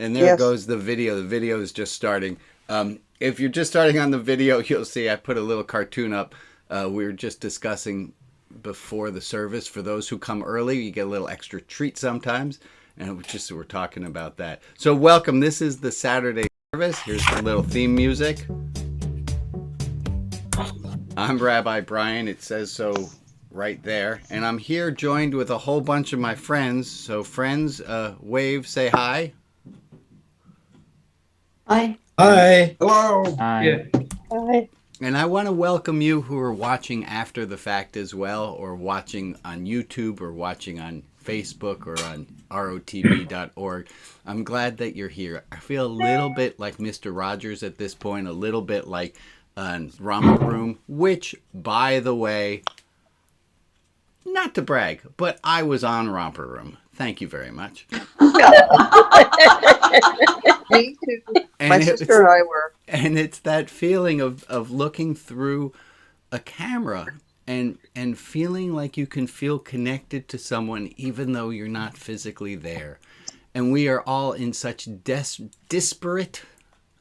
And there goes the video. The video is just starting. If you're just starting on the video, you'll see I put a little cartoon up. We were just discussing before the service. For those who come early, you get a little extra treat sometimes. And we're talking about that. So welcome. This is the Saturday service. Here's the little theme music. I'm Rabbi Brian. It says so right there. And I'm here joined with a whole bunch of my friends. So friends, wave, say hi. Hi. Hi. Hello. Hi. Yeah. Hi. And I want to welcome you who are watching after the fact as well, or watching on YouTube, or watching on Facebook, or on rotb.org. I'm glad that you're here. I feel a little bit like Mr. Rogers at this point, a little bit like Romper Room, which, by the way, not to brag, but I was on Romper Room. Thank you very much. Me too. And My sister and I were. And it's that feeling of looking through a camera and feeling like you can feel connected to someone even though you're not physically there. And we are all in such disparate,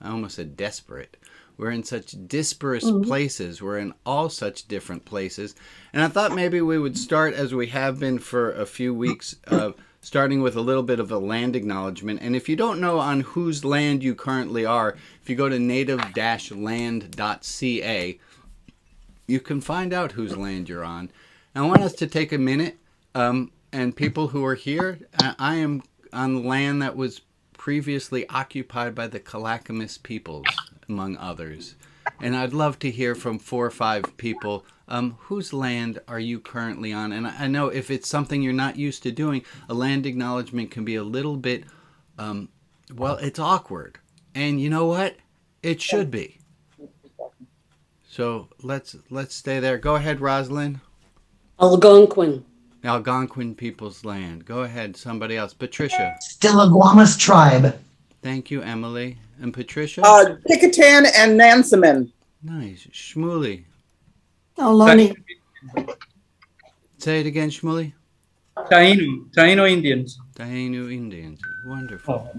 I almost said desperate. We're in such disparate places. We're in all such different places. And I thought maybe we would start, as we have been for a few weeks, starting with a little bit of a land acknowledgement. And if you don't know on whose land you currently are, if you go to native-land.ca, you can find out whose land you're on. And I want us to take a minute, and people who are here, I am on land that was previously occupied by the Clackamas peoples, among others. And I'd love to hear from 4 or 5 people, whose land are you currently on? And I know if it's something you're not used to doing, a land acknowledgement can be a little bit, well, it's awkward. And you know what? It should be. So let's stay there. Go ahead, Rosalind. Algonquin. Algonquin people's land. Go ahead, somebody else. Patricia. Stillaguamish tribe. Thank you, Emily. And Patricia? Picatan and Nansemond. Nice. Shmuley. Ohlone. Say it again, Shmuley. Taino Indians. Taino Indians. Wonderful.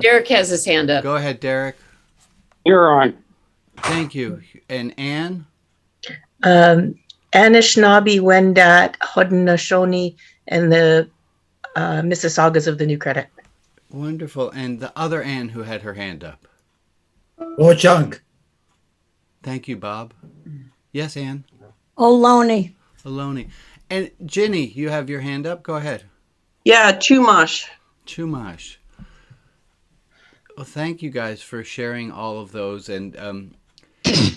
Derek has his hand up. Go ahead, Derek. You're on. Thank you. And Anne? Anishinaabe, Wendat, Haudenosaunee, and the Mississaugas of the New Credit. Wonderful. And the other Anne who had her hand up. Ho-Chunk. Thank you, Bob. Yes, Anne? Ohlone. Aloni. And Ginny, you have your hand up. Go ahead. Yeah, Chumash. Chumash. Well, thank you guys for sharing all of those. And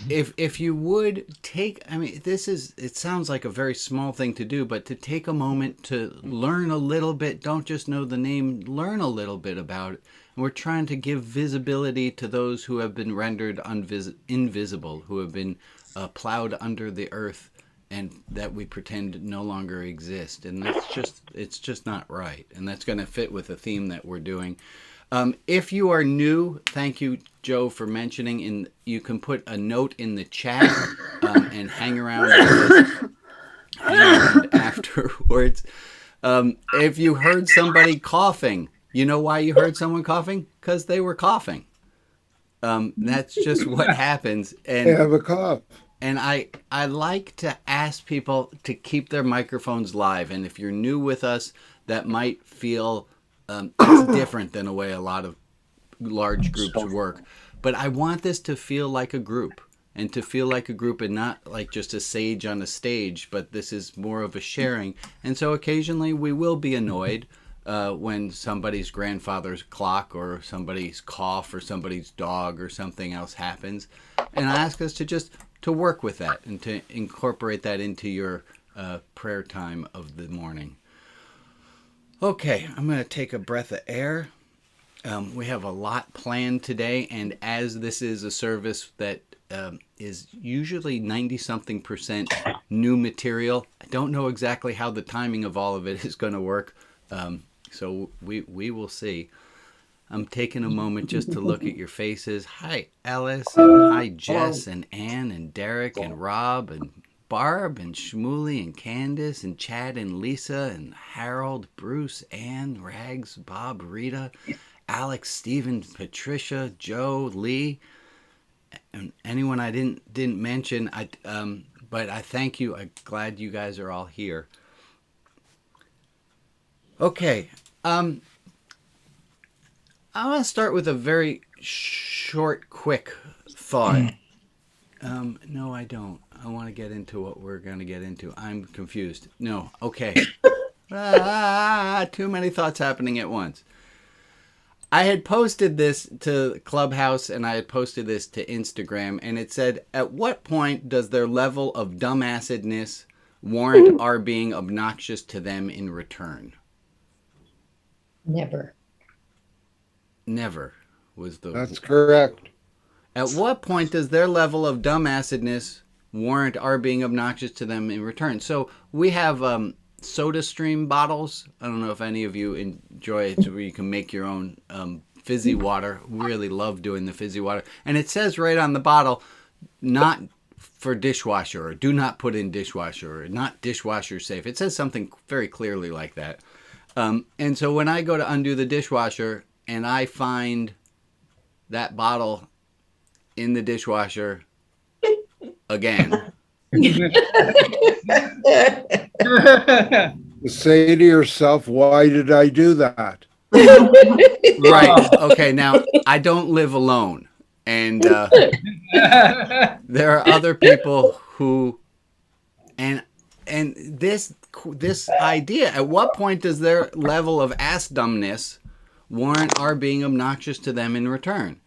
if you would take, I mean, it sounds like a very small thing to do, but to take a moment to learn a little bit, don't just know the name, learn a little bit about it. And we're trying to give visibility to those who have been rendered invisible, who have been plowed under the earth, and that we pretend no longer exist. And it's just not right. And that's going to fit with the theme that we're doing. If you are new, thank you, Joe, for mentioning. You can put a note in the chat and hang around afterwards. If you heard somebody coughing, you know why you heard someone coughing? Because they were coughing. That's just what happens. And They have a cough. And I like to ask people to keep their microphones live. And if you're new with us, that might feel it's different than the way a lot of large groups work. But I want this to feel like a group, and to feel like a group and not like just a sage on a stage, but this is more of a sharing. And so occasionally we will be annoyed when somebody's grandfather's clock or somebody's cough or somebody's dog or something else happens. And I ask us to work with that and to incorporate that into your prayer time of the morning. Okay, I'm going to take a breath of air. We have a lot planned today, and as this is a service that is usually 90-something% new material, I don't know exactly how the timing of all of it is going to work, so we will see. I'm taking a moment just to look at your faces. Hi, Alice, and hi, Jess, and Ann, and Derek, and Rob, and Barb, and Shmuley, and Candace, and Chad, and Lisa, and Harold, Bruce, Ann, Rags, Bob, Rita, Alex, Steven, Patricia, Joe, Lee, and anyone I didn't mention. But I thank you. I'm glad you guys are all here. Okay. I want to start with a very short, quick thought. No, I don't. I want to get into what we're going to get into. I'm confused. No. Okay. Too many thoughts happening at once. I had posted this to Clubhouse and I had posted this to Instagram, and it said, at what point does their level of dumbassedness warrant our being obnoxious to them in return? Never. Never was the... That's correct. At what point does their level of dumbassedness warrant our being obnoxious to them in return? So we have Soda Stream bottles. I don't know if any of you enjoy it, where you can make your own fizzy water. We really love doing the fizzy water. And it says right on the bottle, not for dishwasher, or do not put in dishwasher, or not dishwasher safe. It says something very clearly like that. And so when I go to undo the dishwasher and I find that bottle in the dishwasher again... Say to yourself, why did I do that? Right. Okay. Now, I don't live alone. And there are other people who... And this idea, at what point does their level of ass-dumbness warrant our being obnoxious to them in return?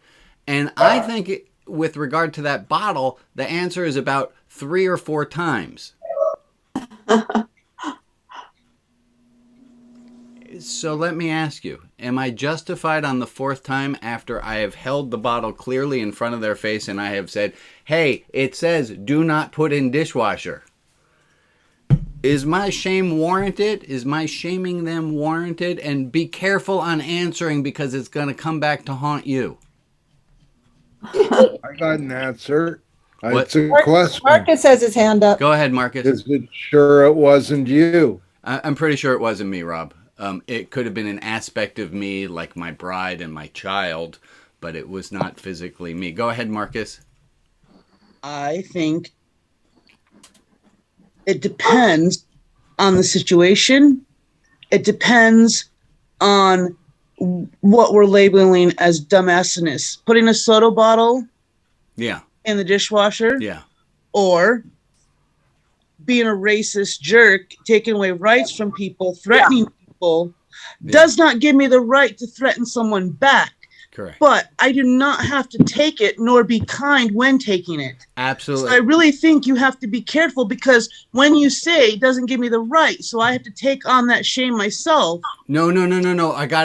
And I think with regard to that bottle, the answer is about 3 or 4 times. So let me ask you, am I justified on the 4th time after I have held the bottle clearly in front of their face and I have said, hey, it says do not put in dishwasher? Is my shame warranted? Is my shaming them warranted? And be careful on answering, because it's going to come back to haunt you. I got an answer. What? It's a question. Marcus has his hand up. Go ahead, Marcus. Is it sure it wasn't you? I'm pretty sure it wasn't me, Rob. It could have been an aspect of me, like my bride and my child, but it was not physically me. Go ahead, Marcus. I think it depends on the situation. It depends on what we're labeling as dumbassedness. Putting a soda bottle Yeah. in the dishwasher, Yeah. or being a racist jerk, taking away rights from people, threatening people, does not give me the right to threaten someone back. Correct. But I do not have to take it nor be kind when taking it. Absolutely. So I really think you have to be careful, because when you say it doesn't give me the right, so I have to take on that shame myself. No.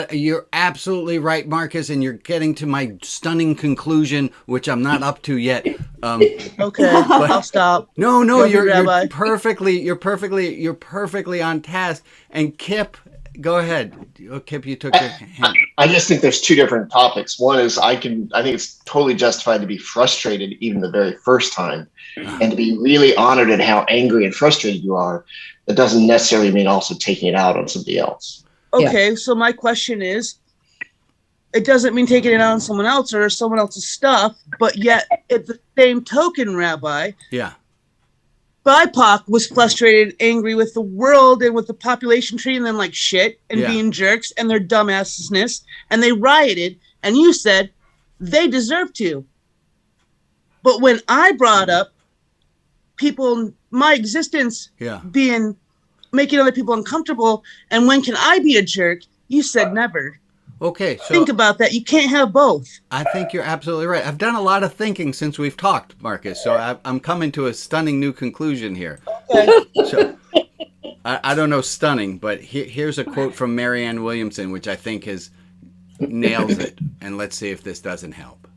You're absolutely right, Marcus, and you're getting to my stunning conclusion, which I'm not up to yet. Okay, I'll stop. No, Love you, you're Rabbi. perfectly on task. And Kip, go ahead. Oh, Kip, you took your hand. I just think there's 2 different topics. One is I think it's totally justified to be frustrated even the very first time, and to be really honored at how angry and frustrated you are. That doesn't necessarily mean also taking it out on somebody else. Okay, so my question is, it doesn't mean taking it out on someone else or someone else's stuff, but yet at the same token, Rabbi, Yeah. BIPOC was frustrated, angry with the world and with the population treating them like shit and Yeah. being jerks and their dumbassness, and they rioted, and you said they deserve to. But when I brought up people, my existence Yeah. making other people uncomfortable, and when can I be a jerk, you said never. Okay, so Think about that. You can't have both. I think you're absolutely right. I've done a lot of thinking since we've talked, Marcus, so I'm coming to a stunning new conclusion here. Okay. So I don't know stunning, but here's a quote from Marianne Williamson, which I think nails it, and let's see if this doesn't help.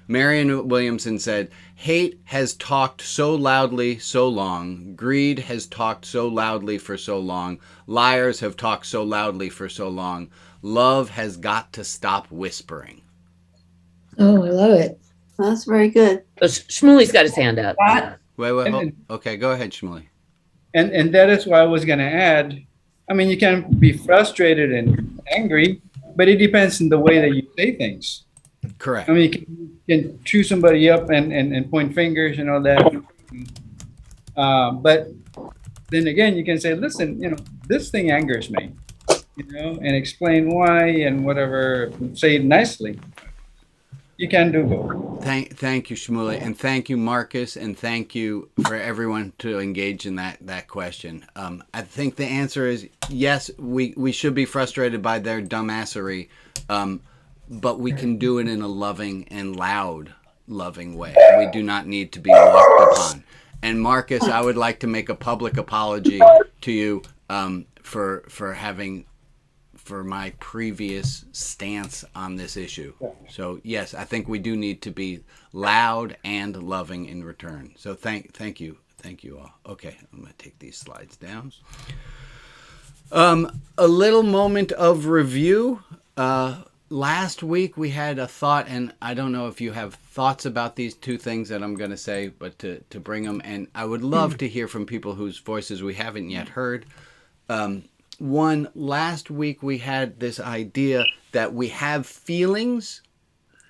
Marianne Williamson said, "Hate has talked so loudly so long. Greed has talked so loudly for so long. Liars have talked so loudly for so long. Love has got to stop whispering." Oh, I love it. That's very good. Shmuley's got his hand up. Wait, hold. Okay, go ahead, Shmuley. And that is why I was going to add, I mean, you can be frustrated and angry, but it depends on the way that you say things. Correct. I mean, you can chew somebody up and point fingers and all that. But then again, you can say, listen, this thing angers me, and explain why and whatever, say it nicely. You can do both. Thank you, Shmuley, and thank you, Marcus, and thank you for everyone to engage in that question. I think the answer is yes, we should be frustrated by their dumbassery, but we can do it in a loving and loud, loving way. We do not need to be walked upon. And Marcus, I would like to make a public apology to you for my previous stance on this issue. So yes, I think we do need to be loud and loving in return. So thank you all. Okay, I'm going to take these slides down. A little moment of review. Last week we had a thought, and I don't know if you have thoughts about these two things that I'm going to say, but to bring them, and I would love to hear from people whose voices we haven't yet heard. One, last week we had this idea that we have feelings,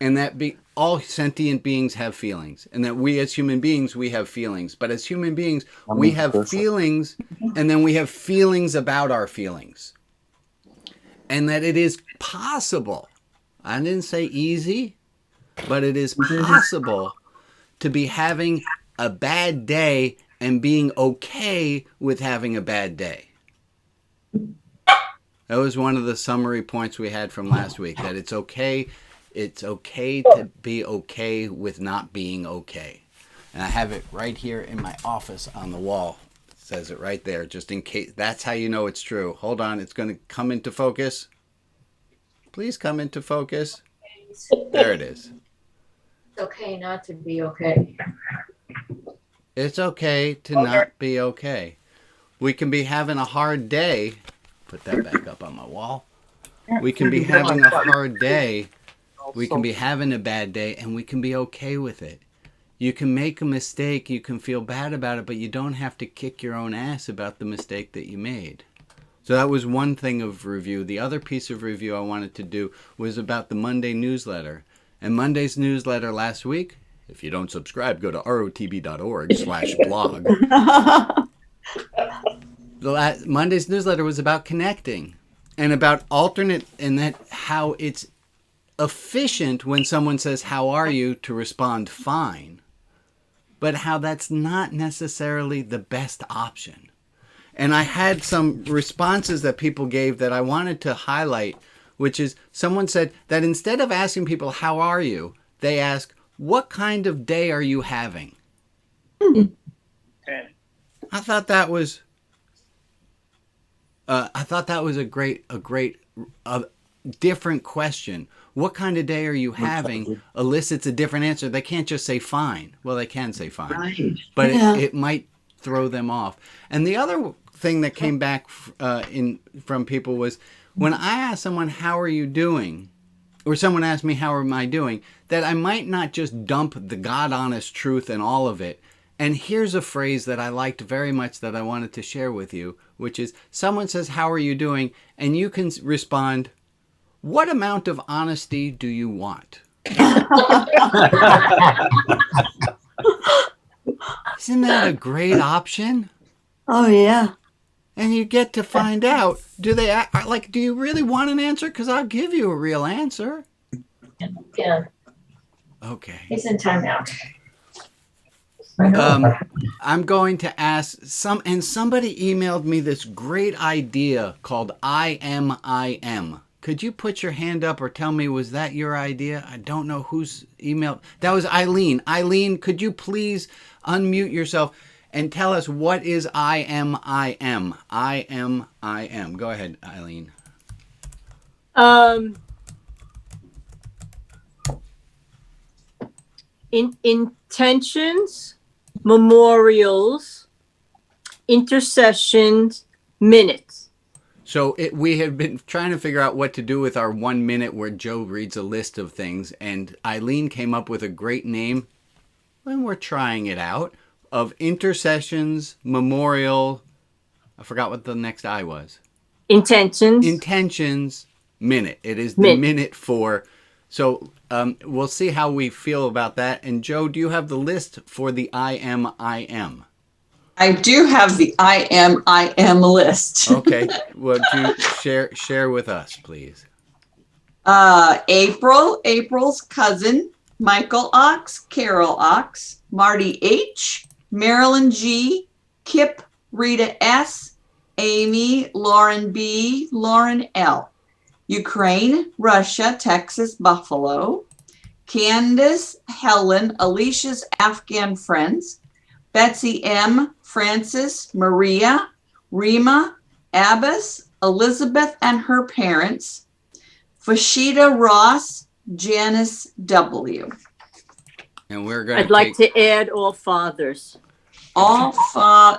and that all sentient beings have feelings, and that we as human beings, we have feelings. But as human beings, we have feelings, and then we have feelings about our feelings. And that it is possible, I didn't say easy, but it is possible to be having a bad day and being okay with having a bad day. That was one of the summary points we had from last week, that it's okay to be okay with not being okay. And I have it right here in my office on the wall. It says it right there, just in case. That's how you know it's true. Hold on, it's going to come into focus. Please come into focus. There it is. It's okay not to be okay. It's okay to not be okay. We can be having a hard day. Put that back up on my wall. We can be having a hard day. We can be having a bad day, and we can be okay with it. You can make a mistake. You can feel bad about it, but you don't have to kick your own ass about the mistake that you made. So that was one thing of review. The other piece of review I wanted to do was about the Monday newsletter. And Monday's newsletter last week, if you don't subscribe, go to rotb.org/blog. Monday's newsletter was about connecting and about alternate, and that how it's efficient when someone says, "How are you?" to respond fine, but how that's not necessarily the best option. And I had some responses that people gave that I wanted to highlight, which is someone said that instead of asking people, "How are you?" they ask, "What kind of day are you having?" I thought that was a great different question. What kind of day are you having elicits a different answer. They can't just say fine. Well, they can say fine, right, but it might throw them off. And the other thing that came back from people was when I asked someone, "How are you doing?" or someone asked me, "How am I doing?" that I might not just dump the God honest truth and all of it. And here's a phrase that I liked very much that I wanted to share with you, which is someone says, "How are you doing?" and you can respond, "What amount of honesty do you want?" Isn't that a great option? Oh, yeah. And you get to find out, do you really want an answer? Because I'll give you a real answer. Yeah. Okay. He's in timeout. I'm going to ask somebody emailed me this great idea called I am. Could you put your hand up or tell me, was that your idea? I don't know who's emailed. That was Eileen. Eileen, could you please unmute yourself and tell us what is I am? I am. Go ahead, Eileen. Intentions, memorials, intercessions, minutes. So we have been trying to figure out what to do with our 1 minute where Joe reads a list of things, and Eileen came up with a great name, and we're trying it out, of intercessions, memorial, I forgot what the next I was. Intentions, minute. It is the minute for. So we'll see how we feel about that. And Joe, do you have the list for the I am? I do have the I am list. Okay. Would you share with us, please? April's cousin, Michael Ox, Carol Ox, Marty H, Marilyn G, Kip, Rita S, Amy, Lauren B, Lauren L, Ukraine, Russia, Texas, Buffalo, Candace, Helen, Alicia's Afghan friends, Betsy M, Francis, Maria, Rima, Abbas, Elizabeth and her parents, Fashida Ross, Janice W. And we're going I'd like to add all fathers. All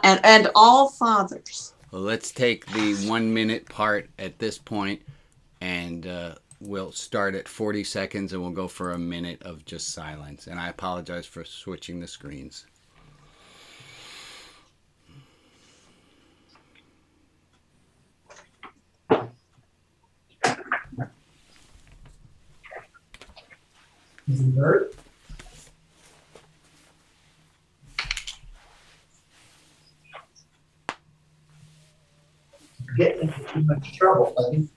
and all fathers. Well, let's take the 1 minute part at this point, and we'll start at 40 seconds, and we'll go for a minute of just silence. And I apologize for switching the screens. Getting into too much trouble, buddy.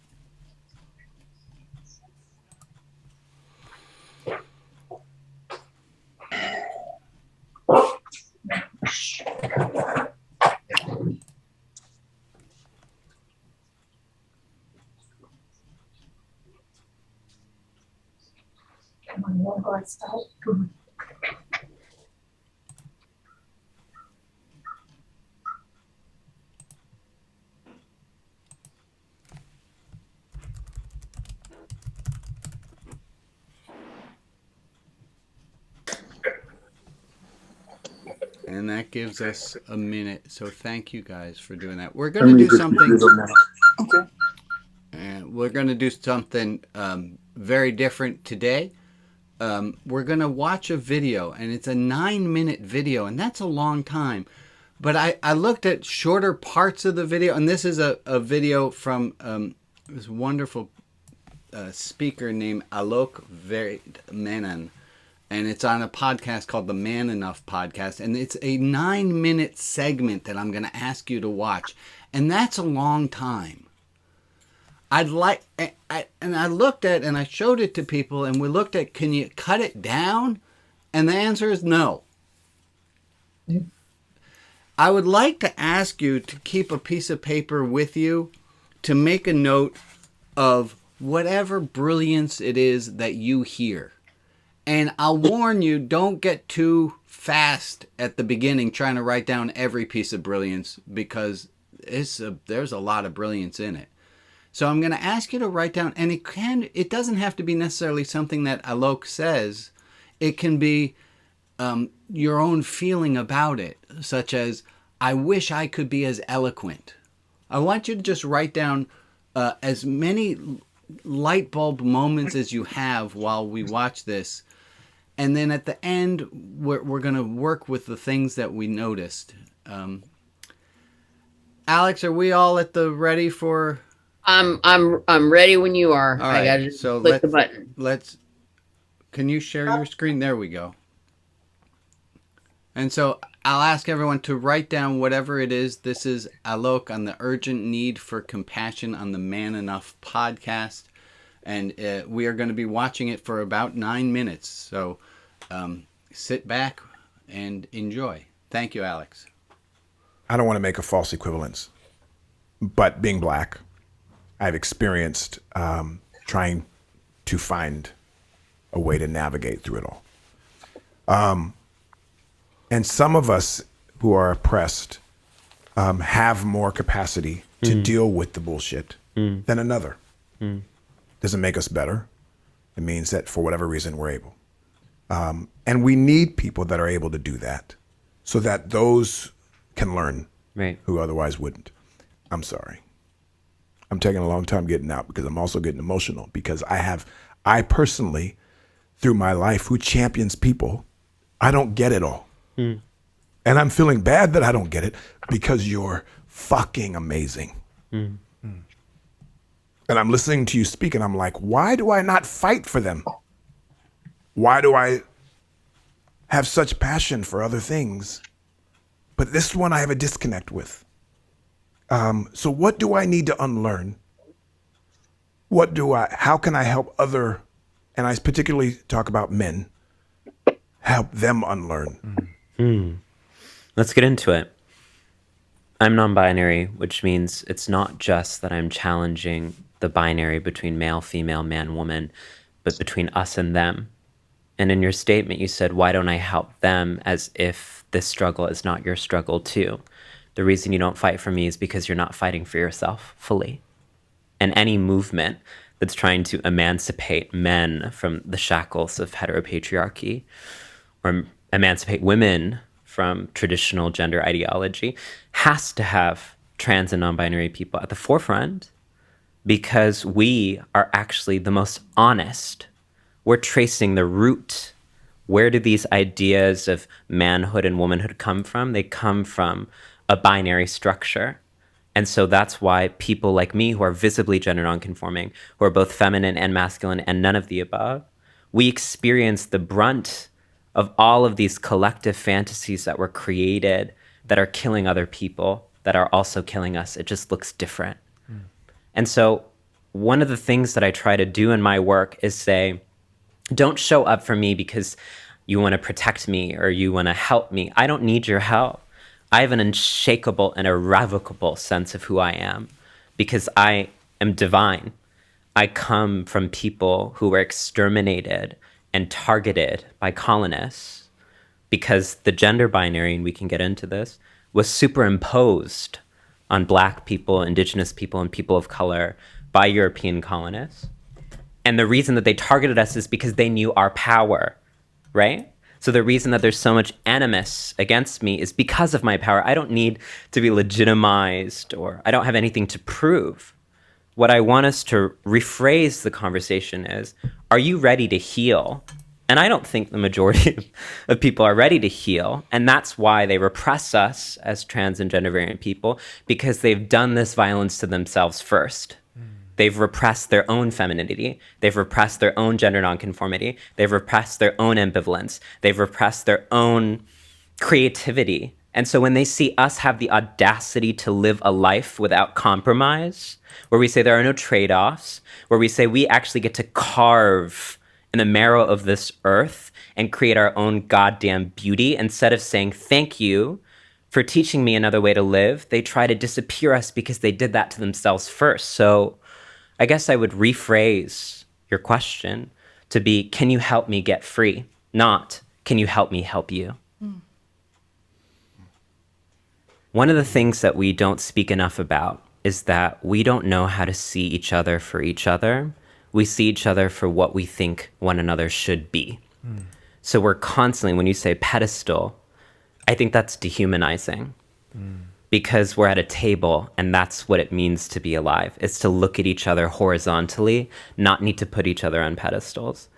Come on, won't go outside. Come on. And that gives us a minute. So thank you guys for doing that. We're going to do something. Okay. And we're going to do something very different today. We're going to watch a video, and it's a 9-minute video, and that's a long time. But I looked at shorter parts of the video, and this is a video from this wonderful speaker named Alok Vaid-Menon. And it's on a podcast called the Man Enough Podcast. And it's a 9-minute segment that I'm going to ask you to watch. And that's a long time. I looked at and I showed it to people, and we looked at, can you cut it down? And the answer is no. Yeah. I would like to ask you to keep a piece of paper with you to make a note of whatever brilliance it is that you hear. And I'll warn you, don't get too fast at the beginning trying to write down every piece of brilliance, because there's a lot of brilliance in it. So I'm going to ask you to write down, and it doesn't have to be necessarily something that Alok says. It can be your own feeling about it, such as, I wish I could be as eloquent. I want you to just write down as many light bulb moments as you have while we watch this. And then at the end, we're going to work with the things that we noticed. Alex, are we all at the ready for? I'm ready when you are. All right, I gotta just so click the button. Can you share your screen? There we go. And so I'll ask everyone to write down whatever it is. This is Alok on the urgent need for compassion on the Man Enough podcast. And we are going to be watching it for about 9 minutes. So sit back and enjoy. Thank you, Alex. I don't want to make a false equivalence, but being black, I've experienced trying to find a way to navigate through it all. And some of us who are oppressed have more capacity to deal with the bullshit than another. Doesn't make us better. It means that for whatever reason, we're able. And we need people that are able to do that so that those can learn who otherwise wouldn't. I'm sorry. I'm taking a long time getting out because I'm also getting emotional because I personally, through my life, who champions people, I don't get it all. And I'm feeling bad that I don't get it because you're fucking amazing. And I'm listening to you speak and I'm like, why do I not fight for them? Why do I have such passion for other things? But this one I have a disconnect with. So what do I need to unlearn? How can I help other, and I particularly talk about men, help them unlearn? Let's get into it. I'm non-binary, which means it's not just that I'm challenging the binary between male, female, man, woman, but between us and them. And in your statement, you said, why don't I help them, as if this struggle is not your struggle too? The reason you don't fight for me is because you're not fighting for yourself fully. And any movement that's trying to emancipate men from the shackles of heteropatriarchy, or emancipate women from traditional gender ideology, has to have trans and non-binary people at the forefront, because we are actually the most honest. We're tracing the root. Where do these ideas of manhood and womanhood come from? They come from a binary structure. And so that's why people like me, who are visibly gender nonconforming, who are both feminine and masculine and none of the above, we experience the brunt of all of these collective fantasies that were created that are killing other people, that are also killing us. It just looks different. And so one of the things that I try to do in my work is say, don't show up for me because you want to protect me or you want to help me. I don't need your help. I have an unshakable and irrevocable sense of who I am because I am divine. I come from people who were exterminated and targeted by colonists because the gender binary, and we can get into this, was superimposed on Black people, Indigenous people, and people of color by European colonists. And the reason that they targeted us is because they knew our power, right? So the reason that there's so much animus against me is because of my power. I don't need to be legitimized, or I don't have anything to prove. What I want us to rephrase the conversation is, are you ready to heal? And I don't think the majority of people are ready to heal. And that's why they repress us as trans and gender variant people, because they've done this violence to themselves first. They've repressed their own femininity. They've repressed their own gender nonconformity. They've repressed their own ambivalence. They've repressed their own creativity. And so when they see us have the audacity to live a life without compromise, where we say there are no trade-offs, where we say we actually get to carve in the marrow of this earth and create our own goddamn beauty, instead of saying thank you for teaching me another way to live, they try to disappear us because they did that to themselves first. So I guess I would rephrase your question to be, can you help me get free? Not, can you help me help you? One of the things that we don't speak enough about is that we don't know how to see each other for each other. We see each other for what we think one another should be. So we're constantly, when you say pedestal, I think that's dehumanizing. Because we're at a table and that's what it means to be alive. It's to look at each other horizontally, not need to put each other on pedestals.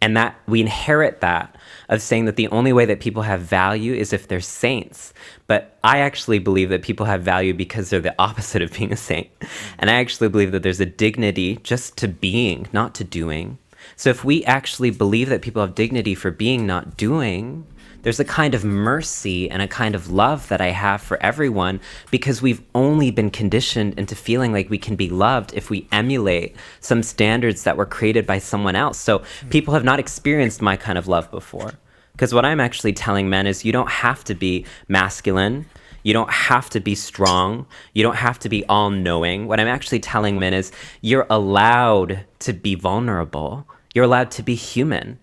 And that we inherit that of saying that the only way that people have value is if they're saints. But I actually believe that people have value because they're the opposite of being a saint. And I actually believe that there's a dignity just to being, not to doing. So if we actually believe that people have dignity for being, not doing, there's a kind of mercy and a kind of love that I have for everyone, because we've only been conditioned into feeling like we can be loved if we emulate some standards that were created by someone else. So people have not experienced my kind of love before. Because what I'm actually telling men is, you don't have to be masculine. You don't have to be strong. You don't have to be all-knowing. What I'm actually telling men is, you're allowed to be vulnerable. You're allowed to be human.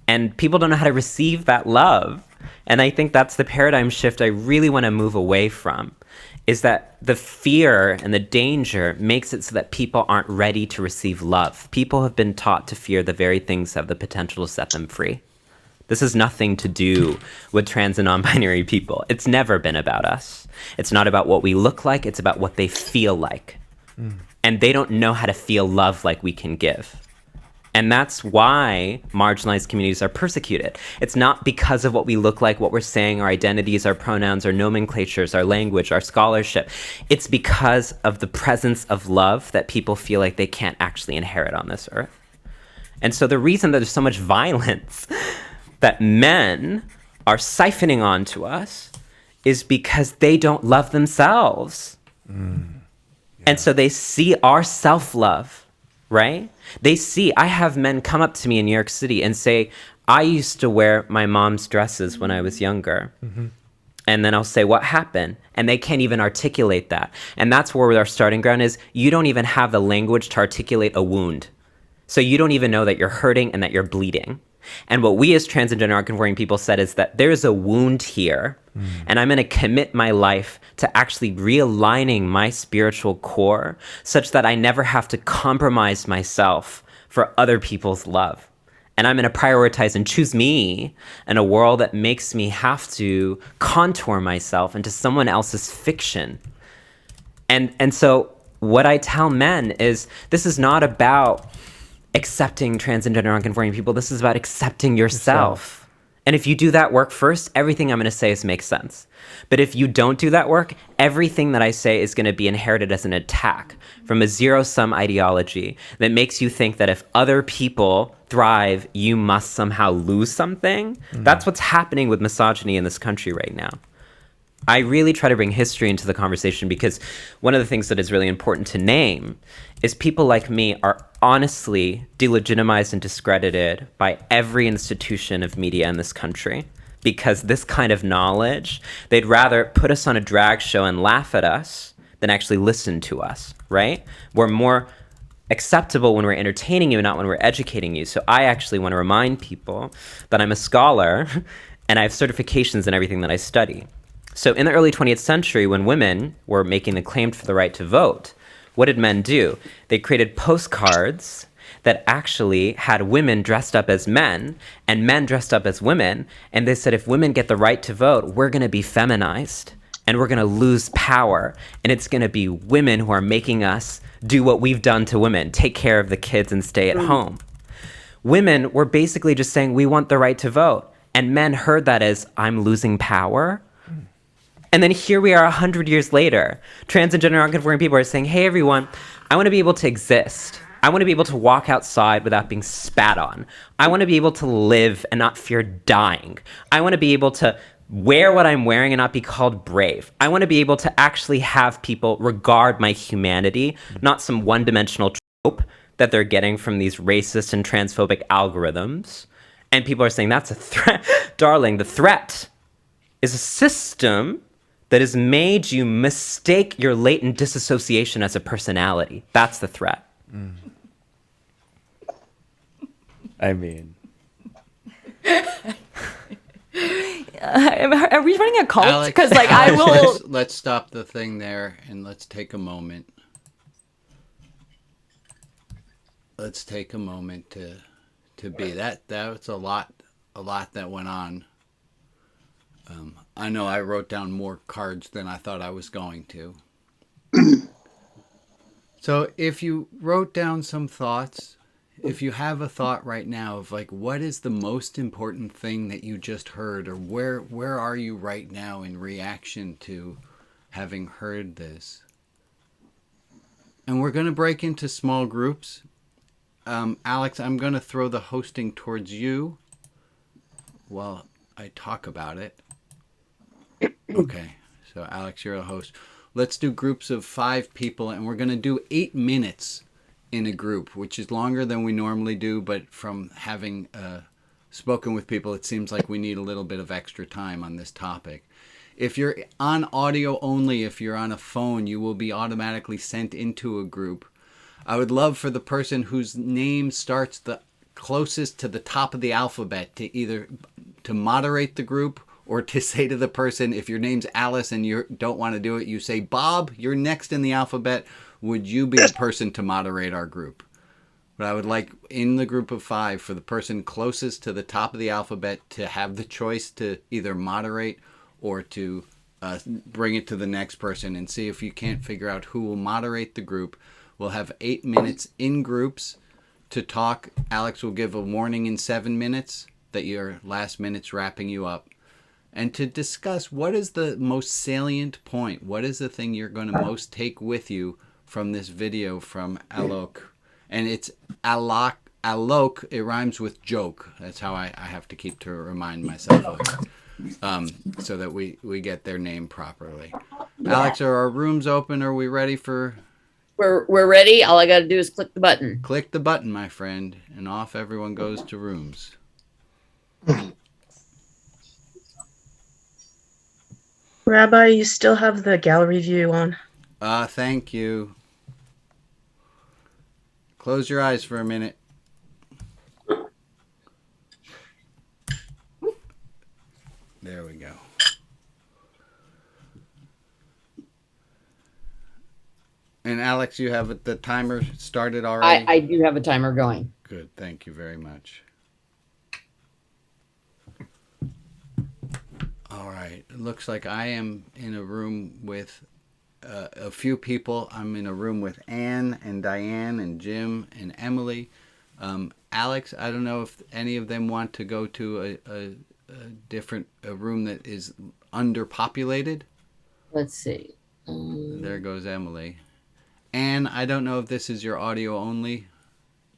And people don't know how to receive that love. And I think that's the paradigm shift I really want to move away from, is that the fear and the danger makes it so that people aren't ready to receive love. People have been taught to fear the very things that have the potential to set them free. This has nothing to do with trans and non-binary people. It's never been about us. It's not about what we look like. It's about what they feel like. And they don't know how to feel love like we can give. And that's why marginalized communities are persecuted. It's not because of what we look like, what we're saying, our identities, our pronouns, our nomenclatures, our language, our scholarship. It's because of the presence of love that people feel like they can't actually inherit on this earth. And so the reason that there's so much violence that men are siphoning onto us is because they don't love themselves. And so they see our self-love, right? They see, I have men come up to me in New York City and say, I used to wear my mom's dresses when I was younger. And then I'll say, what happened? And they can't even articulate that. And that's where our starting ground is. You don't even have the language to articulate a wound. So you don't even know that you're hurting and that you're bleeding. And what we as trans and gender non-conforming people said is that there's a wound here, and I'm going to commit my life to actually realigning my spiritual core such that I never have to compromise myself for other people's love. And I'm going to prioritize and choose me in a world that makes me have to contour myself into someone else's fiction. And so what I tell men is this is not about accepting trans and gender non-conforming people. This is about accepting yourself. And if you do that work first, everything I'm going to say makes sense. But if you don't do that work, everything that I say is going to be inherited as an attack from a zero-sum ideology that makes you think that if other people thrive, you must somehow lose something. That's what's happening with misogyny in this country right now. I really try to bring history into the conversation because one of the things that is really important to name is people like me are honestly delegitimized and discredited by every institution of media in this country because this kind of knowledge, they'd rather put us on a drag show and laugh at us than actually listen to us, right? We're more acceptable when we're entertaining you, not when we're educating you. So I actually want to remind people that I'm a scholar and I have certifications in everything that I study. So in the early 20th century, when women were making the claim for the right to vote, what did men do? They created postcards that actually had women dressed up as men and men dressed up as women. And they said, if women get the right to vote, we're going to be feminized and we're going to lose power. And it's going to be women who are making us do what we've done to women, take care of the kids and stay at home. Women were basically just saying, we want the right to vote. And men heard that as, I'm losing power. And then here we are 100 years later. Trans and gender non-conforming people are saying, hey, everyone, I want to be able to exist. I want to be able to walk outside without being spat on. I want to be able to live and not fear dying. I want to be able to wear what I'm wearing and not be called brave. I want to be able to actually have people regard my humanity, not some one-dimensional trope that they're getting from these racist and transphobic algorithms. And people are saying, that's a threat. Darling, the threat is a system that has made you mistake your latent disassociation as a personality. That's the threat. I mean... Are we running a cult? Alex, Because I will... Let's stop the thing there and let's take a moment. Let's take a moment to be that. That was a lot that went on. I know I wrote down more cards than I thought I was going to. So if you wrote down some thoughts, if you have a thought right now of like, what is the most important thing that you just heard, or where are you right now in reaction to having heard this? And we're going to break into small groups. Alex, I'm going to throw the hosting towards you while I talk about it. Okay, so Alex, you're a host. Let's do groups of 5 people, and we're going to do 8 minutes in a group, which is longer than we normally do, but from having spoken with people, it seems like we need a little bit of extra time on this topic. If you're on audio only, if you're on a phone, you will be automatically sent into a group. I would love for the person whose name starts the closest to the top of the alphabet to either to moderate the group, or to say to the person, if your name's Alice and you don't want to do it, you say, Bob, you're next in the alphabet. Would you be the person to moderate our group? But I would like in the group of 5 for the person closest to the top of the alphabet to have the choice to either moderate or to bring it to the next person, and see if you can't figure out who will moderate the group. We'll have 8 minutes in groups. to talk. Alex will give a warning in 7 minutes that your last minute's wrapping you up. And to discuss what is the most salient point. What is the thing you're going to most take with you from this video from Alok? And it's Alok. It rhymes with joke. That's how I have to keep to remind myself of it, so that we get their name properly. Alex, are our rooms open? Are we ready for... We're ready. All I got to do is click the button. Click the button, my friend, and off everyone goes to rooms. Rabbi, you still have the gallery view on. Thank you. Close your eyes for a minute. There we go. And Alex, you have the timer started already? I do have a timer going. Good. Thank you very much. All right. It looks like I am in a room with a few people. I'm in a room with Anne and Diane and Jim and Emily. Alex, I don't know if any of them want to go to a different room that is underpopulated. Let's see. There goes Emily. Anne, I don't know if this is your audio only.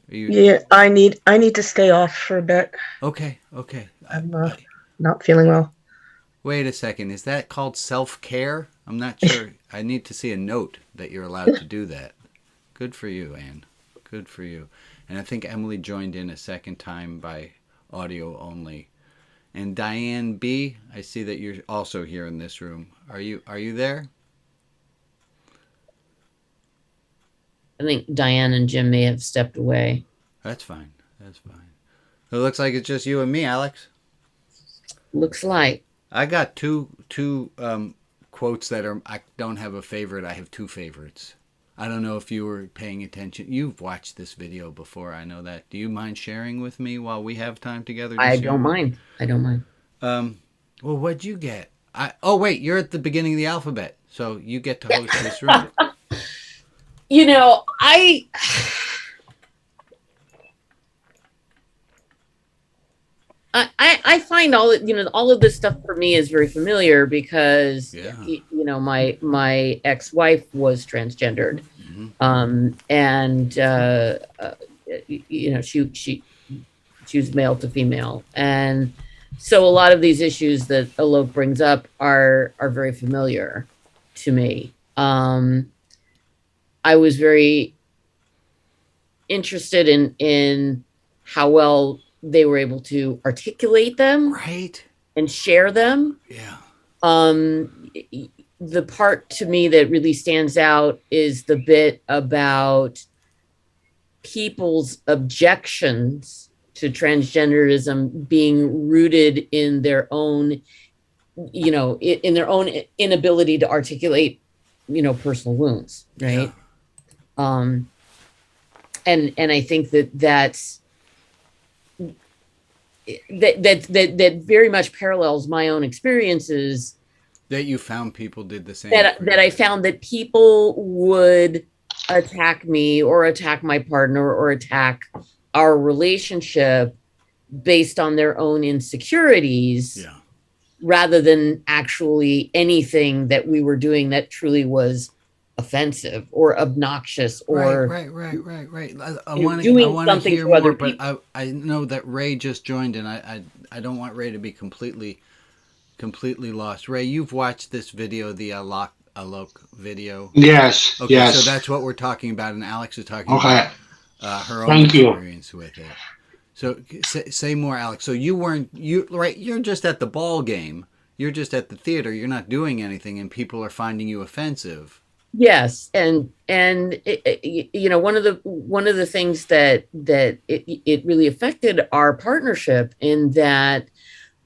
Yeah, I need to stay off for a bit. Okay. I'm not feeling well. Wait a second. Is that called self-care? I'm not sure. I need to see a note that you're allowed to do that. Good for you, Anne. Good for you. And I think Emily joined in a second time by audio only. And Diane B., I see that you're also here in this room. Are you there? I think Diane and Jim may have stepped away. That's fine. It looks like it's just you and me, Alex. Looks like. I got two quotes that are, I don't have a favorite. I have two favorites. I don't know if you were paying attention. You've watched this video before. I know that. Do you mind sharing with me while we have time together? I don't mind. Well, what'd you get? Oh, wait, you're at the beginning of the alphabet. So you get to host this room. You know, I find all of this stuff for me is very familiar because my ex-wife was transgendered, and she was male to female, and so a lot of these issues that Alok brings up are very familiar to me. I was very interested in how well they were able to articulate them, right, and share them. Yeah. The part to me that really stands out is the bit about people's objections to transgenderism being rooted in their own, in their own inability to articulate, personal wounds, right? Yeah. And I think that very much parallels my own experiences. That you found people did the same. That I found that people would attack me or attack my partner or attack our relationship based on their own insecurities, rather than actually anything that we were doing that truly was offensive or obnoxious or right. I want to hear more, but I know that Ray just joined, and I don't want Ray to be completely lost. Ray, you've watched this video, the Alok video. Yes. Okay, yes. So that's what we're talking about, and Alex is talking about her own Thank you. experience with it. So say more, Alex. So you're just at the ball game. You're just at the theater. You're not doing anything, and people are finding you offensive. Yes, and one of the things that it really affected our partnership in that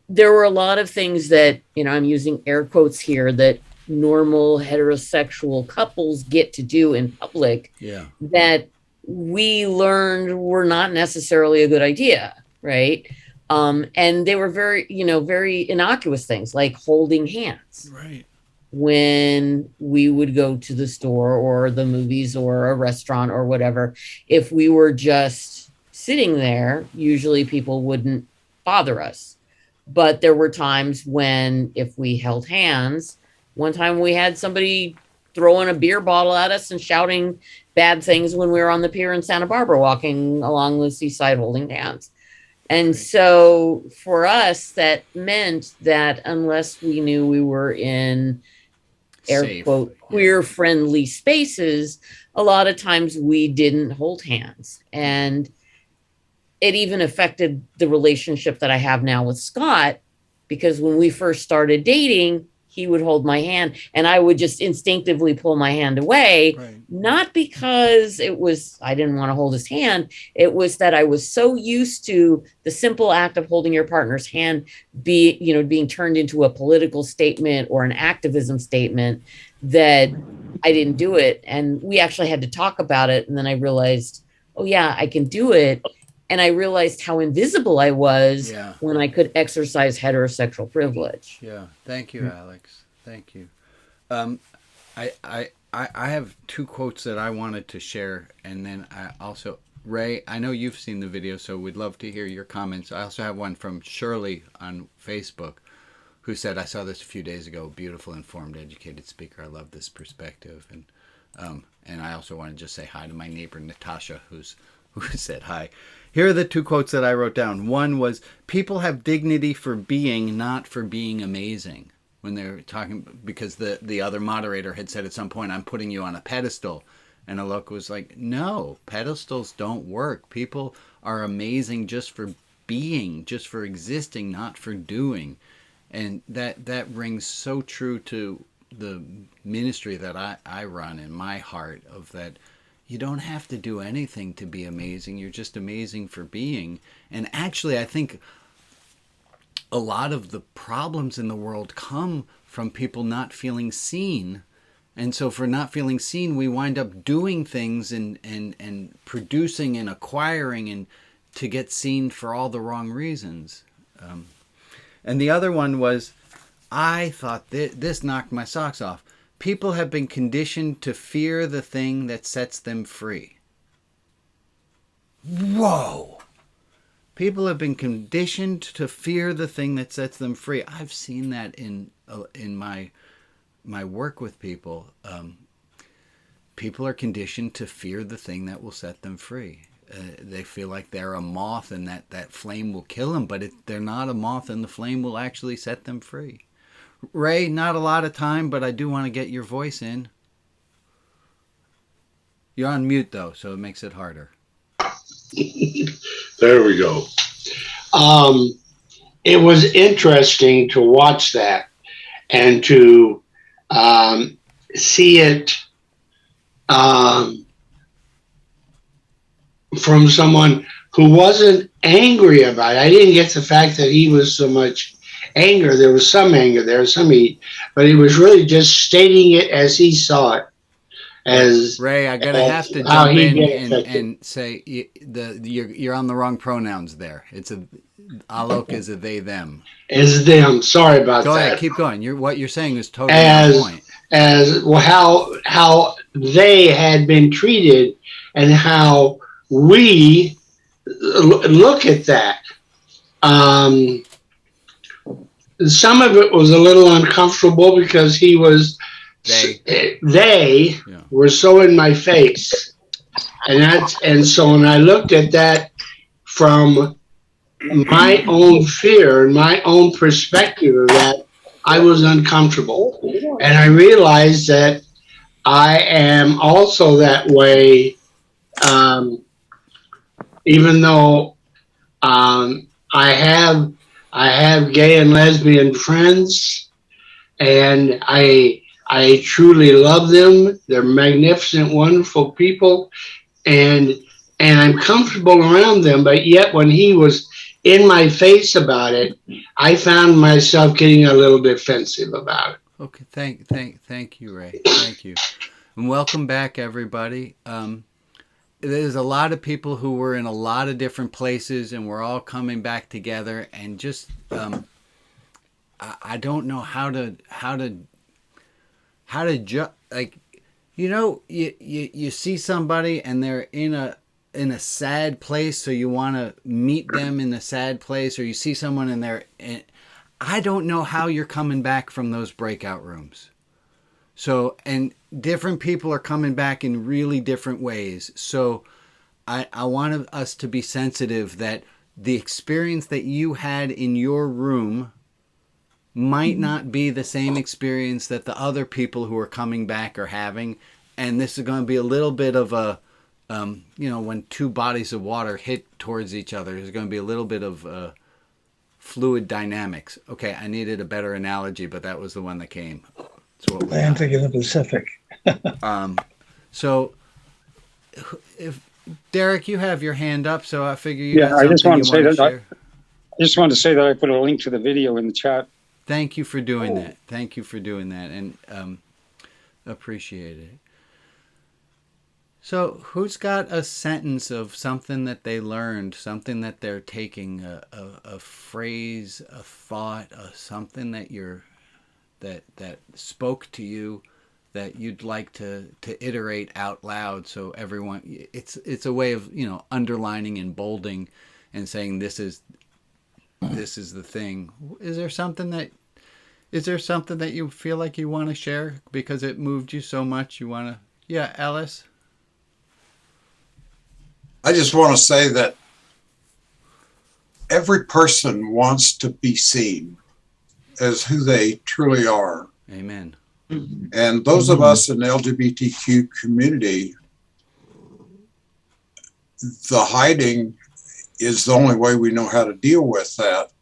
there were a lot of things that, I'm using air quotes here, that normal heterosexual couples get to do in public, that we learned were not necessarily a good idea, right? And they were very innocuous things like holding hands. Right. When we would go to the store or the movies or a restaurant or whatever, if we were just sitting there, usually people wouldn't bother us. But there were times when, if we held hands, one time we had somebody throwing a beer bottle at us and shouting bad things when we were on the pier in Santa Barbara, walking along the seaside holding hands. And so for us, that meant that unless we knew we were in air Safe. quote queer friendly spaces, a lot of times we didn't hold hands. And it even affected the relationship that I have now with Scott, because when we first started dating, he would hold my hand and I would just instinctively pull my hand away. Right. Not because I didn't want to hold his hand. It was that I was so used to the simple act of holding your partner's hand being turned into a political statement or an activism statement that I didn't do it. And we actually had to talk about it. And then I realized, oh yeah, I can do it. And I realized how invisible I was when I could exercise heterosexual privilege. Yeah. Thank you, Alex. Thank you. I have two quotes that I wanted to share. And then I also, Ray, I know you've seen the video, so we'd love to hear your comments. I also have one from Shirley on Facebook, who said, I saw this a few days ago, beautiful, informed, educated speaker. I love this perspective. And I also want to just say hi to my neighbor, Natasha, who said hi. Here are the two quotes that I wrote down. One was, people have dignity for being, not for being amazing. When they were talking, because the other moderator had said at some point, I'm putting you on a pedestal. And Alok was like, no, pedestals don't work. People are amazing just for being, just for existing, not for doing. And that rings so true to the ministry that I run in my heart, of that you don't have to do anything to be amazing. You're just amazing for being. And actually, I think a lot of the problems in the world come from people not feeling seen. And so for not feeling seen, we wind up doing things and producing and acquiring and to get seen for all the wrong reasons. And the other one was, I thought this knocked my socks off. People have been conditioned to fear the thing that sets them free. Whoa! People have been conditioned to fear the thing that sets them free. I've seen that in my work with people. People are conditioned to fear the thing that will set them free. They feel like they're a moth and that flame will kill them, but they're not a moth and the flame will actually set them free. Ray, not a lot of time, but I do want to get your voice in. You're on mute, though, so it makes it harder. There we go. It was interesting to watch that and to see it from someone who wasn't angry about it. I didn't get the fact that he was so much anger. There was some anger there, some heat, but he was really just stating it as he saw it. As Ray, I'm gonna have to jump in and say you're on the wrong pronouns there. Alok is a they them. Is them. Sorry about that. Go ahead, keep going. What you're saying is totally on point. As well, how they had been treated and how we look at that. Some of it was a little uncomfortable because they were so in my face, and so when I looked at that from my own fear and my own perspective of that, I was uncomfortable, and I realized that I am also that way, even though I have gay and lesbian friends, and I truly love them. They're magnificent, wonderful people, and I'm comfortable around them. But yet, when he was in my face about it, I found myself getting a little defensive about it. Okay, thank you, Ray. Thank you, and welcome back, everybody. There's a lot of people who were in a lot of different places, and we're all coming back together. And just, I don't know how to like, you see somebody and they're in in a sad place, so you want to meet them in a sad place, or you see someone in there, and I don't know how you're coming back from those breakout rooms. So, and different people are coming back in really different ways. So I want us to be sensitive that the experience that you had in your room might not be the same experience that the other people who are coming back are having. And this is going to be a little bit of a, when two bodies of water hit towards each other, there's going to be a little bit of fluid dynamics. Okay, I needed a better analogy, but that was the one that came. Atlantic and the Pacific. So, if Derek, you have your hand up, so I figure you. Yeah, I just want to say that. I just wanted to say that I put a link to the video in the chat. Thank you for doing that. Thank you for doing that, and appreciate it. So, who's got a sentence of something that they learned, something that they're taking, a phrase, a thought, something that that spoke to you, that you'd like to iterate out loud, so everyone, it's a way of underlining and bolding and saying this is the thing. Is there something that you feel like you want to share because it moved you so much? You want to? Yeah, Alice. I just want to say that every person wants to be seen as who they truly are. Amen. And those of us in the LGBTQ community, the hiding is the only way we know how to deal with that,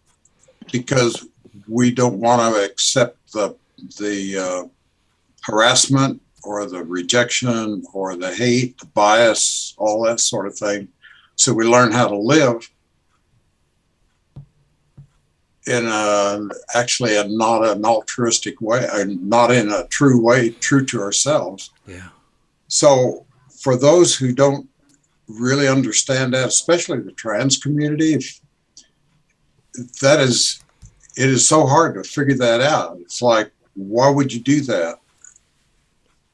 because we don't want to accept the harassment or the rejection or the hate, the bias, all that sort of thing. So we learn how to live in actually not an altruistic way, not in a true way, true to ourselves. Yeah. So for those who don't really understand that, especially the trans community, it is so hard to figure that out. It's like, why would you do that?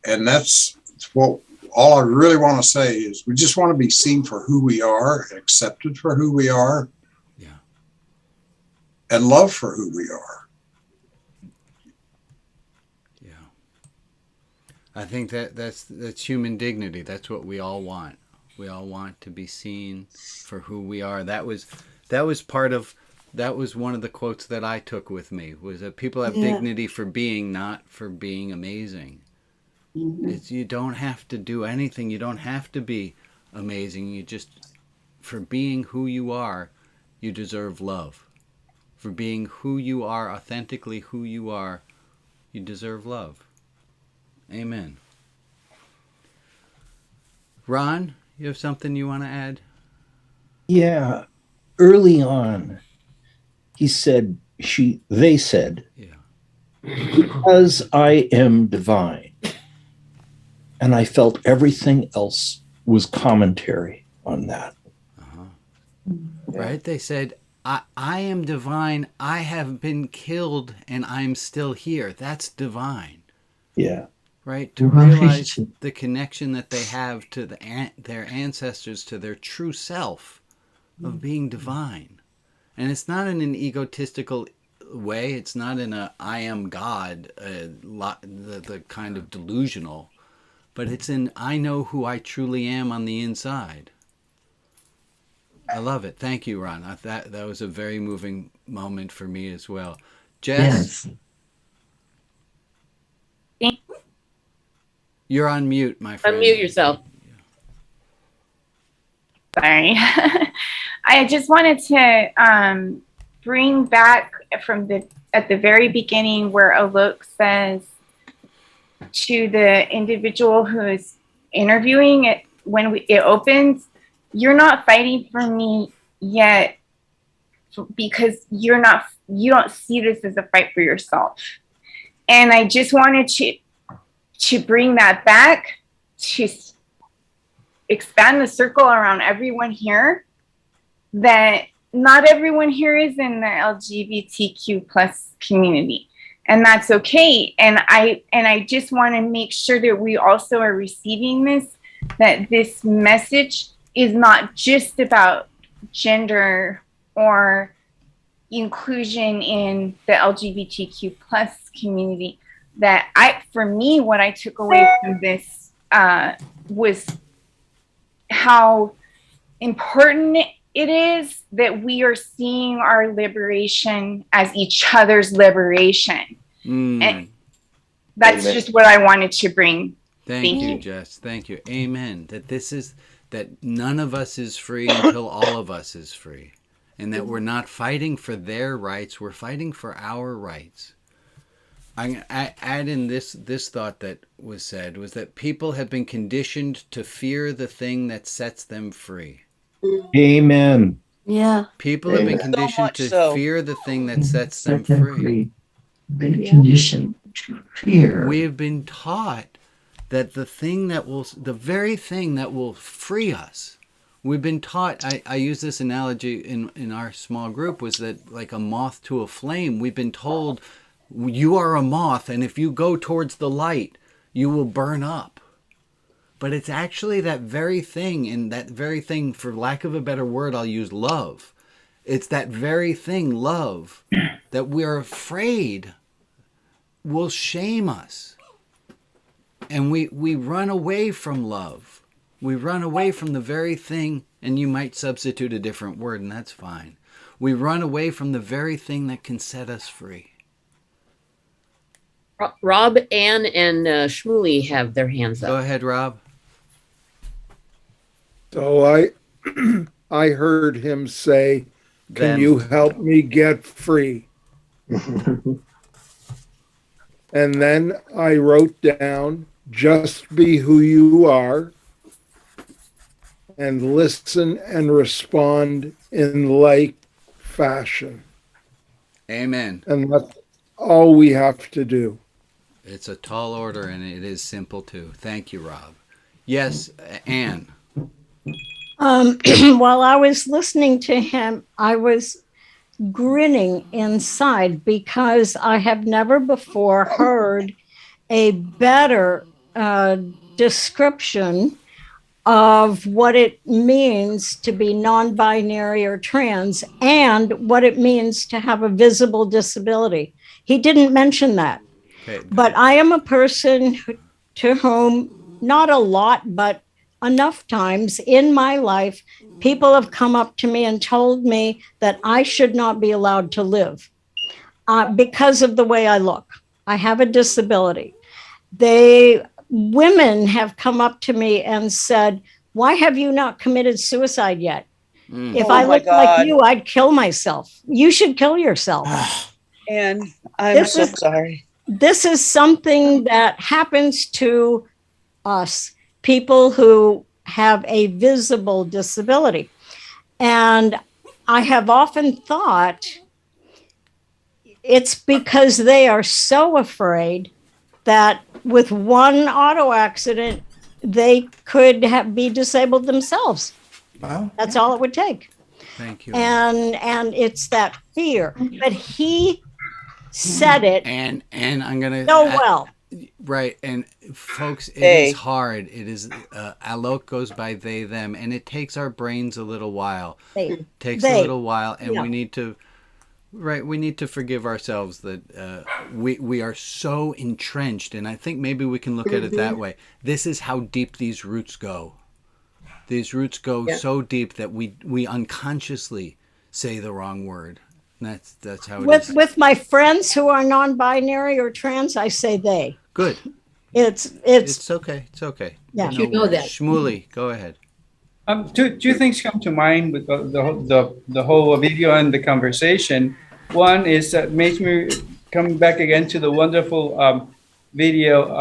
And that's what all I really want to say is we just want to be seen for who we are, accepted for who we are, and love for who we are. Yeah. I think that's human dignity. That's what we all want. We all want to be seen for who we are. That was one of the quotes that I took with me, was that people have dignity for being, not for being amazing. It's, you don't have to do anything. You don't have to be amazing. You just, for being who you are, you deserve love. For being who you are, authentically who you are, you deserve love. Amen. Ron, you have something you want to add? Yeah. Early on, they said, because I am divine. And I felt everything else was commentary on that. Right? They said, I am divine. I have been killed and I'm still here. That's divine. Yeah. Right? To realize the connection that they have to their ancestors, to their true self of being divine. And it's not in an egotistical way. It's not in a I am God, the kind of delusional. But it's in I know who I truly am on the inside. I love it. Thank you, Ron. That was a very moving moment for me as well. Jess? Yes. You're on mute, my friend. Unmute yourself. Sorry. I just wanted to bring back at the very beginning where Alok says to the individual who is interviewing it, when it opens, you're not fighting for me yet because you don't see this as a fight for yourself. And I just wanted to bring that back, to expand the circle around everyone here, that not everyone here is in the LGBTQ plus community. And that's okay. And I just want to make sure that we also are receiving this, that this message is not just about gender or inclusion in the LGBTQ plus community. That for me, what I took away from this was how important it is that we are seeing our liberation as each other's liberation. And that's just what I wanted to bring. Thank you, Jess. Thank you. Amen. That none of us is free until all of us is free. And that we're not fighting for their rights, we're fighting for our rights. I add in this thought that was said, was that people have been conditioned to fear the thing that sets them free. Amen. Yeah. People have been conditioned to fear the thing that sets them free. Been conditioned to fear. We have been taught that the very thing that will free us. We've been taught, I use this analogy in our small group, was that like a moth to a flame. We've been told, you are a moth, and if you go towards the light, you will burn up. But it's actually that very thing, and that very thing, for lack of a better word, I'll use love. It's that very thing, love, that we're afraid will shame us. And we run away from love. We run away from the very thing, and you might substitute a different word, and that's fine. We run away from the very thing that can set us free. Rob, Ann, and Shmuley have their hands up. Go ahead, Rob. So I heard him say, "Can you help me get free?" And then I wrote down, "Just be who you are and listen and respond in like fashion." Amen. And that's all we have to do. It's a tall order, and it is simple too. Thank you, Rob. Yes, Anne. While I was listening to him, I was grinning inside because I have never before heard a better description of what it means to be non-binary or trans and what it means to have a visible disability. He didn't mention that. Okay. But I am a person to whom, not a lot, but enough times in my life, people have come up to me and told me that I should not be allowed to live because of the way I look. I have a disability. Women have come up to me and said, "Why have you not committed suicide yet? If I looked like you, I'd kill myself. You should kill yourself." And I'm so sorry. This is something that happens to us, people who have a visible disability. And I have often thought it's because they are so afraid that with one auto accident, they could be disabled themselves. Wow. That's all it would take. Thank you. And it's that fear. But he said it. And I'm going to... So well. Right. And folks, it is hard. It is, Alok goes by they, them, and it takes our brains a little while. A little while, and we need to... Right, we need to forgive ourselves that we are so entrenched, and I think maybe we can look at it that way. This is how deep these roots go. These roots go so deep that we unconsciously say the wrong word. That's how it is. With my friends who are non-binary or trans, I say they. Good. It's okay. It's okay. Yeah, you know that. Shmuley, go ahead. Two things come to mind with the whole video and the conversation. One is that makes me come back again to the wonderful video,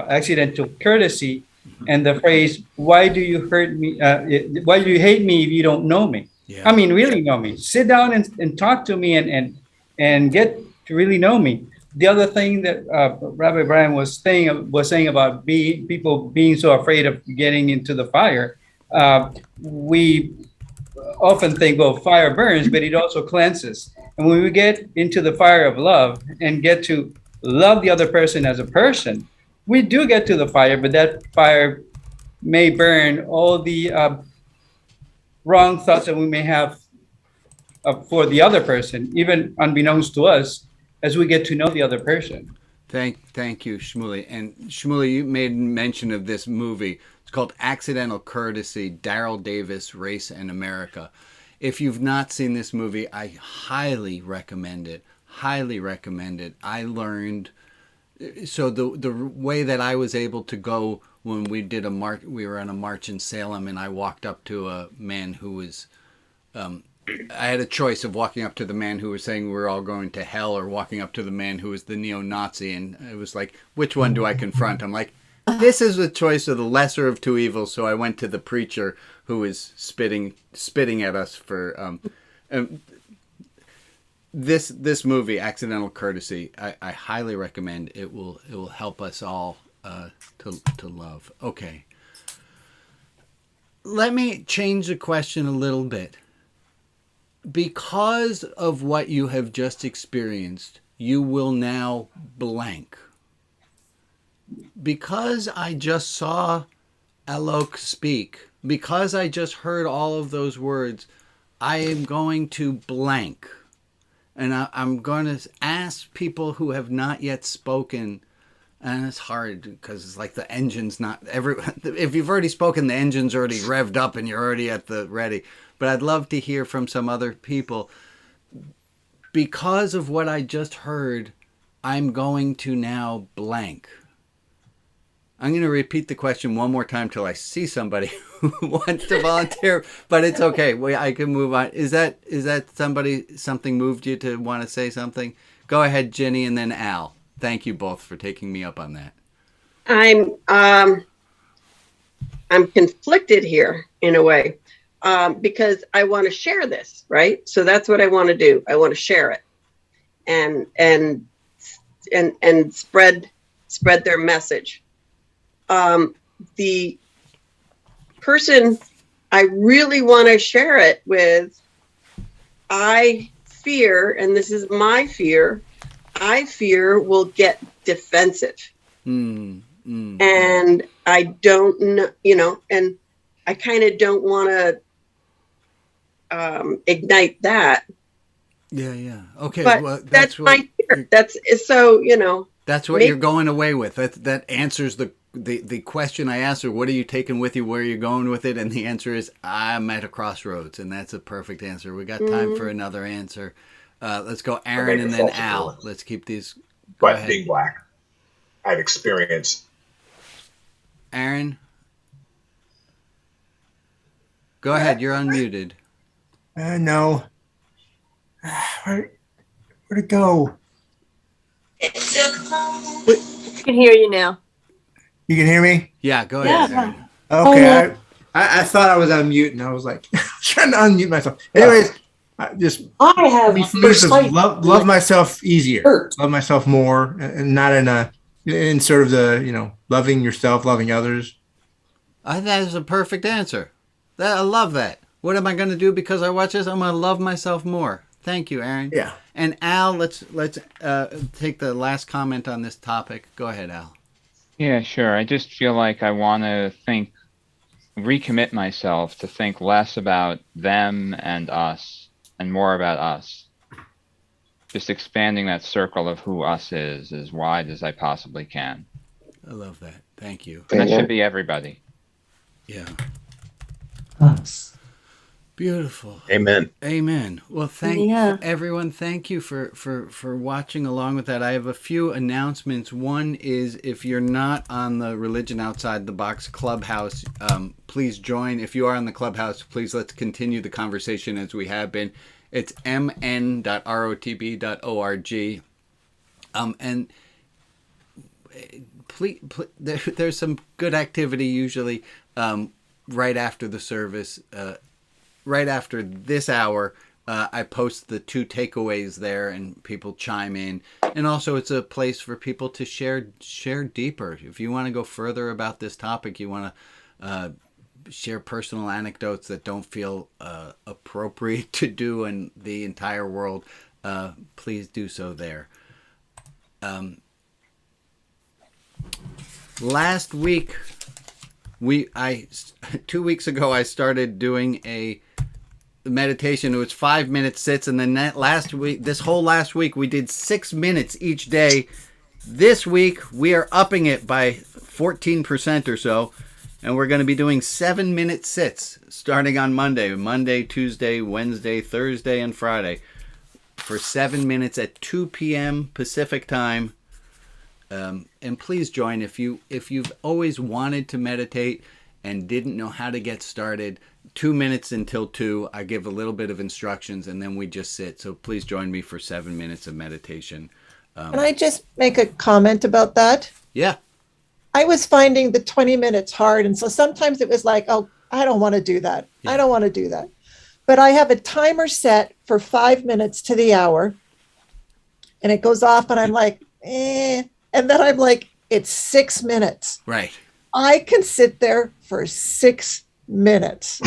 Accidental Courtesy, and the phrase, "Why do you hurt me? Why do you hate me if you don't know me?" Yeah. I mean, really know me. Sit down and talk to me and get to really know me. The other thing that Rabbi Brian was saying about people being so afraid of getting into the fire. We often think, well, fire burns, but it also cleanses. And when we get into the fire of love and get to love the other person as a person, we do get to the fire, but that fire may burn all the wrong thoughts that we may have for the other person, even unbeknownst to us, as we get to know the other person. Thank you, Shmuley. And Shmuley, you made mention of this movie. It's called Accidental Courtesy, Daryl Davis, Race and America. If you've not seen this movie, I highly recommend it. Highly recommend it. I learned, so the way that I was able to go when we did we were on a march in Salem, and I walked up to a man who was, I had a choice of walking up to the man who was saying we were all going to hell, or walking up to the man who was the neo-Nazi, and it was like, which one do I confront? I'm like, this is the choice of the lesser of two evils. So I went to the preacher who was spitting at us for this movie, Accidental Courtesy. I highly recommend. It will help us all to love. Okay, let me change the question a little bit. Because of what you have just experienced, you will now blank. Because I just saw Alok speak, because I just heard all of those words, I am going to blank. And I'm going to ask people who have not yet spoken, and it's hard because it's like the engine's not if you've already spoken, the engine's already revved up and you're already at the ready. But I'd love to hear from some other people. Because of what I just heard, I'm going to now blank. I'm going to repeat the question one more time till I see somebody who wants to volunteer, but it's okay. I can move on. Is that something moved you to want to say something? Go ahead, Jenny, and then Al. Thank you both for taking me up on that. I'm conflicted here in a way, because I want to share this, right? So that's what I want to do. I want to share it and spread their message. The person I really want to share it with, I fear, and this is my fear, I fear will get defensive. And I don't know, and I kind of don't want to ignite that. Yeah. Okay. But well, that's my fear. That's so, That's what you're going away with. That answers the question I asked her. What are you taking with you? Where are you going with it? And the answer is, I'm at a crossroads, and that's a perfect answer. We got time for another answer. Let's go, Aaron, and then Al. Let's keep these. But being black, I've experienced. Aaron, go ahead. You're unmuted. No. Where'd it go? I can hear you now. You can hear me? Yeah, go ahead. Aaron. Okay. I thought I was on mute, and I was like trying to unmute myself. Anyways, I have love myself easier, love myself more, and not in sort of the loving yourself, loving others. I think that is a perfect answer. I love that. What am I going to do because I watch this? I'm going to love myself more. Thank you, Aaron. Yeah. And Al, let's take the last comment on this topic. Go ahead, Al. Yeah, sure. I just feel like I want to recommit myself to think less about them and us and more about us. Just expanding that circle of who us is as wide as I possibly can. I love that. Thank you. And that should be everybody. Yeah. Us. Beautiful. Amen. Amen. Well, everyone. Thank you for watching along with that. I have a few announcements. One is, if you're not on the Religion Outside the Box Clubhouse, please join. If you are on the Clubhouse, please let's continue the conversation as we have been. It's mn.rotb.org. And please, there's some good activity usually right after the service. Right after this hour, I post the 2 takeaways there, and people chime in. And also, it's a place for people to share deeper. If you want to go further about this topic, you want to share personal anecdotes that don't feel appropriate to do in the entire world, please do so there. Last week, 2 weeks ago, I started doing a meditation. It was 5-minute sits, and then this whole last week, we did 6 minutes each day. This week, we are upping it by 14% or so, and we're going to be doing 7-minute sits starting on Monday, Tuesday, Wednesday, Thursday, and Friday for 7 minutes at 2 p.m. Pacific time. And please join if you've always wanted to meditate and didn't know how to get started. 2 minutes until 2. I give a little bit of instructions, and then we just sit. So please join me for 7 minutes of meditation. Can I just make a comment about that? Yeah. I was finding the 20 minutes hard. And so sometimes it was like, oh, I don't want to do that. Yeah. I don't want to do that. But I have a timer set for 5 minutes to the hour. And it goes off and I'm like, eh. And then I'm like, it's 6 minutes. Right. I can sit there for 6 minutes.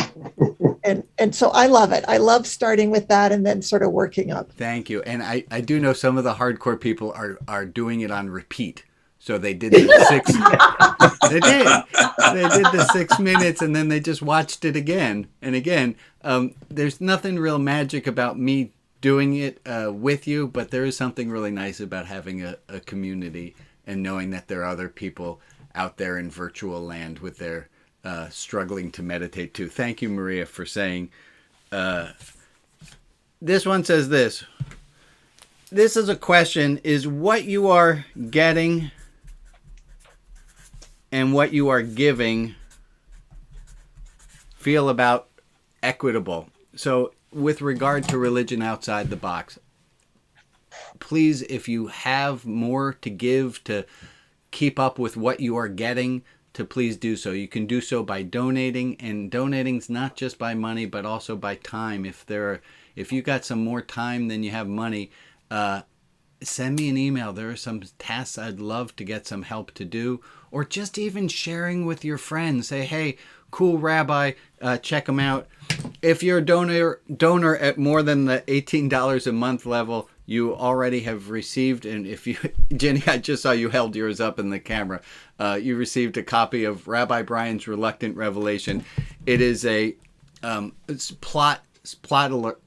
and so I love it. I love starting with that and then sort of working up. Thank you. And I do know some of the hardcore people are doing it on repeat. So they did the 6 they did the 6 minutes and then they just watched it again and again. There's nothing real magic about me doing it with you, but there is something really nice about having a community and knowing that there are other people out there in virtual land with their struggling to meditate too. Thank you, Maria, for saying. This one says this. This is a question. Is what you are getting and what you are giving feel about equitable? So with regard to religion outside the box, please, if you have more to give to keep up with what you are getting, to please do so. You can do so by donating, and donating's not just by money, but also by time. If you got some more time than you have money, send me an email. There are some tasks I'd love to get some help to do, or just even sharing with your friends. Say, hey, cool Rabbi, check them out. If you're a donor at more than the $18 a month level, you already have received, and if you, Jenny, I just saw you held yours up in the camera. You received a copy of Rabbi Brian's Reluctant Revelation. It is a it's plot spoiler.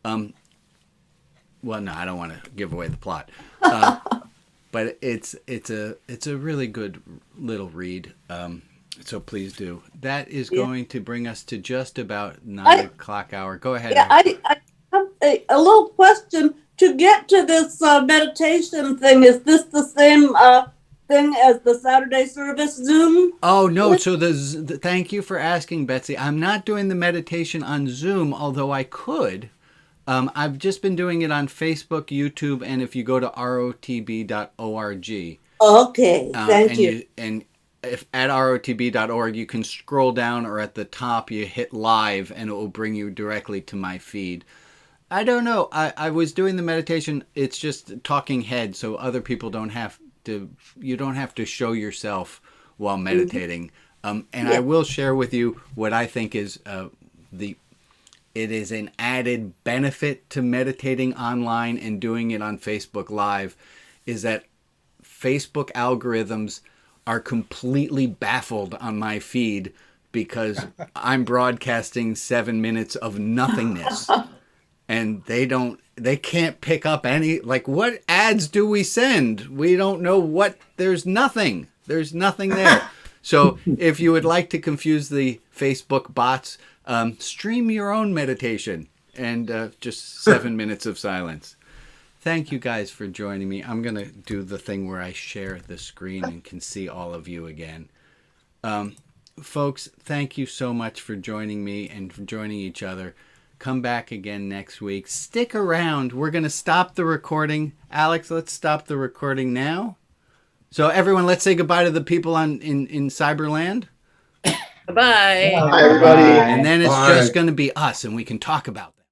Well, no, I don't want to give away the plot, but it's a really good little read. So please do. That is going to bring us to just about 9 o'clock hour. Go ahead. Yeah, I have a little question. To get to this meditation thing, is this the same thing as the Saturday service Zoom? Oh, no. So thank you for asking, Betsy. I'm not doing the meditation on Zoom, although I could. I've just been doing it on Facebook, YouTube, and if you go to rotb.org. Okay, thank you. If at rotb.org, you can scroll down, or at the top you hit live and it will bring you directly to my feed. I don't know. I was doing the meditation. It's just talking head, so other people don't have to, you don't have to show yourself while meditating. I will share with you what I think is it is an added benefit to meditating online and doing it on Facebook Live, is that Facebook algorithms are completely baffled on my feed because I'm broadcasting 7 minutes of nothingness. And they can't pick up any, like, what ads do we send? We don't know what, there's nothing there. So if you would like to confuse the Facebook bots, stream your own meditation and just 7 minutes of silence. Thank you guys for joining me. I'm going to do the thing where I share the screen and can see all of you again. Folks, thank you so much for joining me and for joining each other. Come back again next week. Stick around. We're going to stop the recording. Alex, let's stop the recording now. So everyone, let's say goodbye to the people in Cyberland. Bye-bye. Bye, everybody. And then it's just going to be us, and we can talk about that.